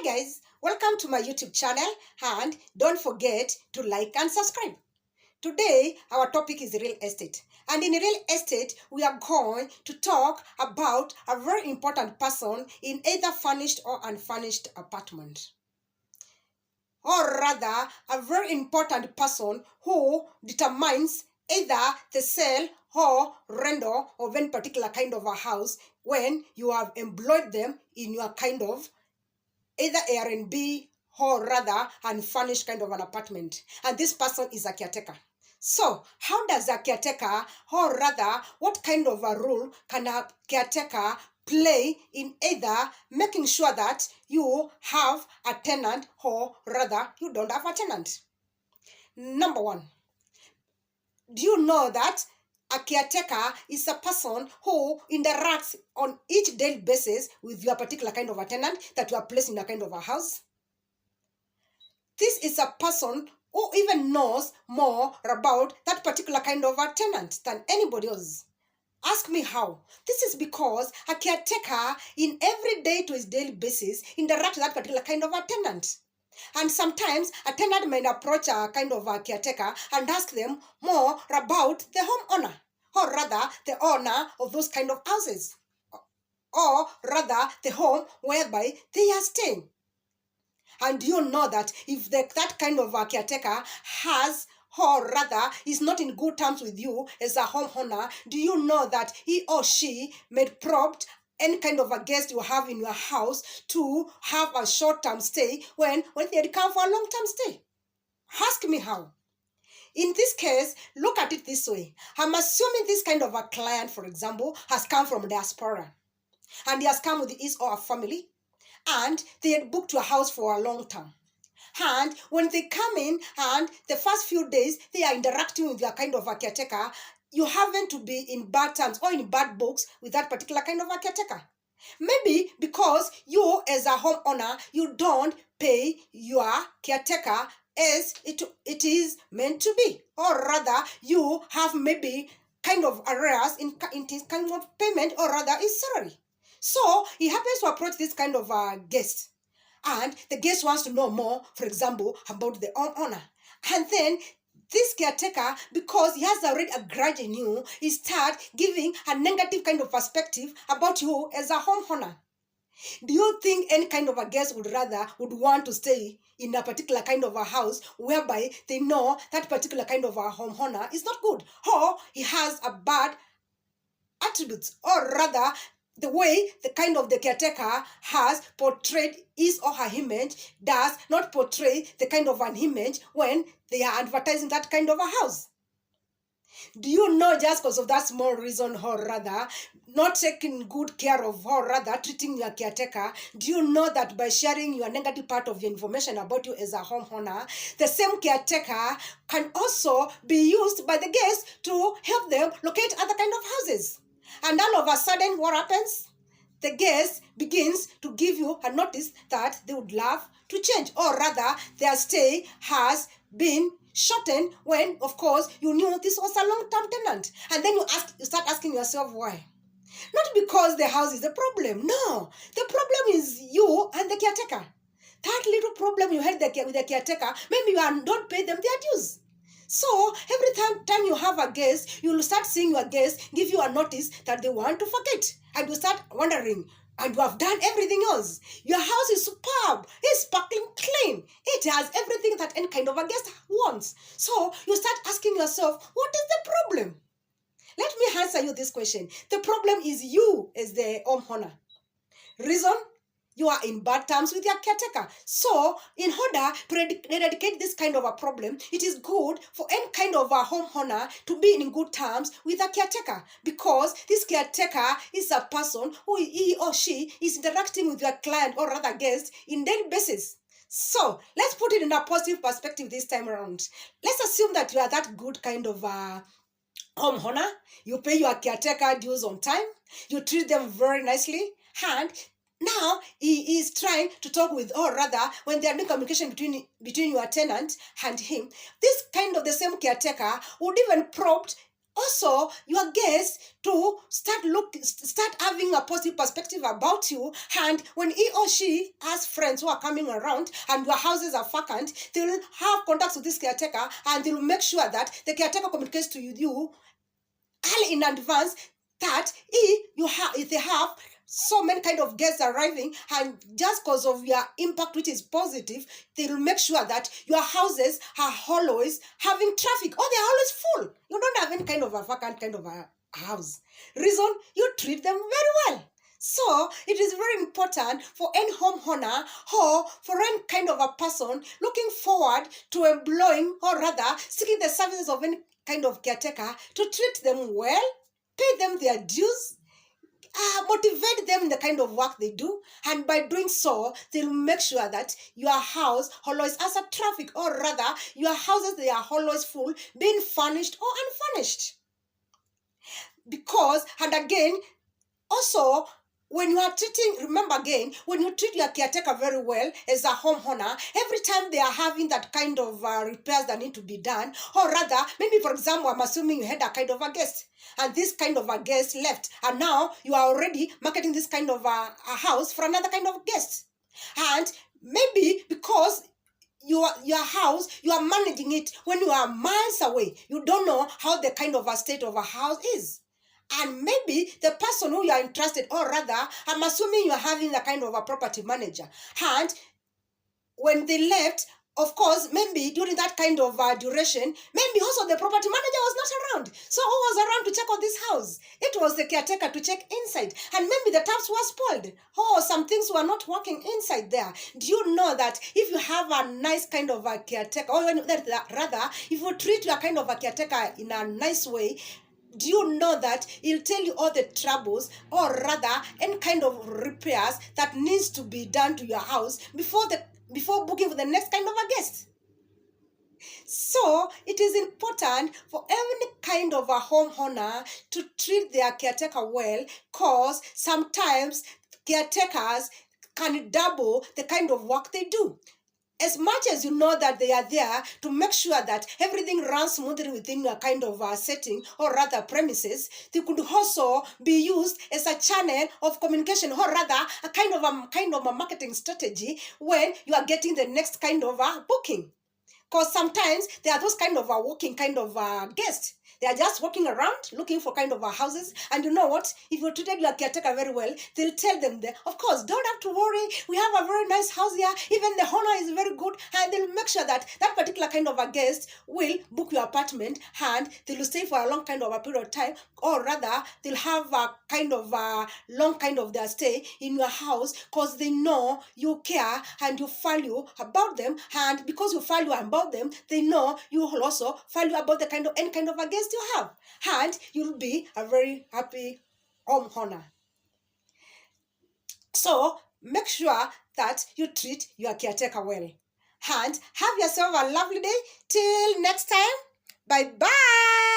guys, welcome to my YouTube channel and don't forget to like and subscribe. Today our topic is real estate, and in real estate we are going to talk about a very important person in either furnished or unfurnished apartment, or rather a very important person who determines either the sale or rental of any particular kind of a house when you have employed them in your kind of either Airbnb or rather unfurnished kind of an apartment, and this person is a caretaker. So how does a caretaker, or rather what kind of a role can a caretaker play in either making sure that you have a tenant or rather you don't have a tenant? Number one, do you know that a caretaker is a person who interacts on each daily basis with your particular kind of a tenant that you are placed in a kind of a house? This is a person who even knows more about that particular kind of a tenant than anybody else. Ask me how. This is because a caretaker in every day to his daily basis interacts with that particular kind of a tenant. And sometimes a tenant may approach a kind of a caretaker and ask them more about the homeowner, or rather the owner of those kind of houses, or rather the home whereby they are staying. And do you know that if that kind of a caretaker has, or rather is not in good terms with you as a homeowner, do you know that he or she may prompt any kind of a guest you have in your house to have a short-term stay when they come for a long-term stay? Ask me how. In this case, look at it this way. I'm assuming this kind of a client, for example, has come from diaspora, and he has come with his or her family, and they had booked your house for a long time. And when they come in and the first few days they are interacting with your kind of a caretaker, you happen to be in bad terms or in bad books with that particular kind of a caretaker. Maybe because you as a homeowner, you don't pay your caretaker as it is meant to be. Or rather, you have maybe kind of arrears in kind of payment, or rather his salary. So he happens to approach this kind of a guest, and the guest wants to know more, for example, about the homeowner. And then this caretaker, because he has already a grudge in you, he starts giving a negative kind of perspective about you as a homeowner. Do you think any kind of a guest would want to stay in a particular kind of a house whereby they know that particular kind of a homeowner is not good, or he has a bad attributes, or rather the way the kind of the caretaker has portrayed his or her image does not portray the kind of an image when they are advertising that kind of a house? Do you know, just because of that small reason, or rather not taking good care of, or rather treating your caretaker, do you know that by sharing your negative part of your information about you as a homeowner, the same caretaker can also be used by the guests to help them locate other kind of houses? And all of a sudden, what happens? The guest begins to give you a notice that they would love to change, or rather their stay has been shortened when, of course, you knew this was a long-term tenant. And then you start asking yourself why. Not because the house is the problem. No, the problem is you and the caretaker. That little problem you had with the caretaker, maybe you don't pay them their dues. So every time you have a guest, you'll start seeing your guest give you a notice that they want to forget. And you start wondering, and you have done everything else. Your house is superb. It's sparkling clean. It has everything that any kind of a guest wants. So you start asking yourself, what is the problem? Let me answer you this question. The problem is you as the homeowner. Reason? You are in bad terms with your caretaker. So, in order to eradicate this kind of a problem, it is good for any kind of a homeowner to be in good terms with a caretaker, because this caretaker is a person who he or she is interacting with your client, or rather guest, in daily basis. So, let's put it in a positive perspective this time around. Let's assume that you are that good kind of a homeowner. You pay your caretaker dues on time. You treat them very nicely. And now he is trying to talk with, or rather when they are doing communication between your tenant and him, this kind of the same caretaker would even prompt also your guests to start having a positive perspective about you. And when he or she has friends who are coming around and your houses are vacant, they'll have contacts with this caretaker, and they'll make sure that the caretaker communicates to you early in advance that if they have so many kind of guests arriving, and just because of your impact, which is positive, they will make sure that your houses are always having traffic, or they're always full. You don't have any kind of a vacant kind of a house. Reason, you treat them very well. So it is very important for any homeowner or for any kind of a person looking forward to employing, or rather seeking the services of any kind of caretaker, to treat them well, pay them their dues, motivate them in the kind of work they do, and by doing so, they'll make sure that your house always has a traffic, or rather, your houses, they are always full, being furnished or unfurnished. Because, and again, also, when you are remember again, when you treat your caretaker very well as a homeowner, every time they are having that kind of repairs that need to be done, or rather, maybe for example, I'm assuming you had a kind of a guest, and this kind of a guest left, and now you are already marketing this kind of a house for another kind of guest. And maybe because your house, you are managing it when you are miles away, you don't know how the kind of a state of a house is. And maybe the person who you are entrusted, or rather, I'm assuming you are having a kind of a property manager. And when they left, of course, maybe during that kind of duration, maybe also the property manager was not around. So who was around to check on this house? It was the caretaker to check inside. And maybe the taps were spoiled. Oh, some things were not working inside there. Do you know that if you have a nice kind of a caretaker, or rather, if you treat your kind of a caretaker in a nice way, do you know that he'll tell you all the troubles, or rather any kind of repairs that needs to be done to your house before booking for the next kind of a guest? So it is important for any kind of a homeowner to treat their caretaker well, because sometimes caretakers can double the kind of work they do. As much as you know that they are there to make sure that everything runs smoothly within a kind of setting, or rather premises, they could also be used as a channel of communication, or rather a kind of a marketing strategy when you are getting the next kind of booking. Because sometimes there are those kind of walking kind of guests. They are just walking around looking for kind of houses. And you know what? If you treated your caretaker very well, they'll tell them that, of course, don't have to worry. We have a very nice house here. Even the owner is very good. And they'll make sure that that particular kind of a guest will book your apartment, and they'll stay for a long kind of a period of time. Or rather, they'll have a kind of a long kind of their stay in your house, because they know you care and you value about them. And because you value about them, they know you will also value about the kind of any kind of a guest you have, and you'll be a very happy homeowner. So make sure that you treat your caretaker well, and have yourself a lovely day. Till next time, bye bye.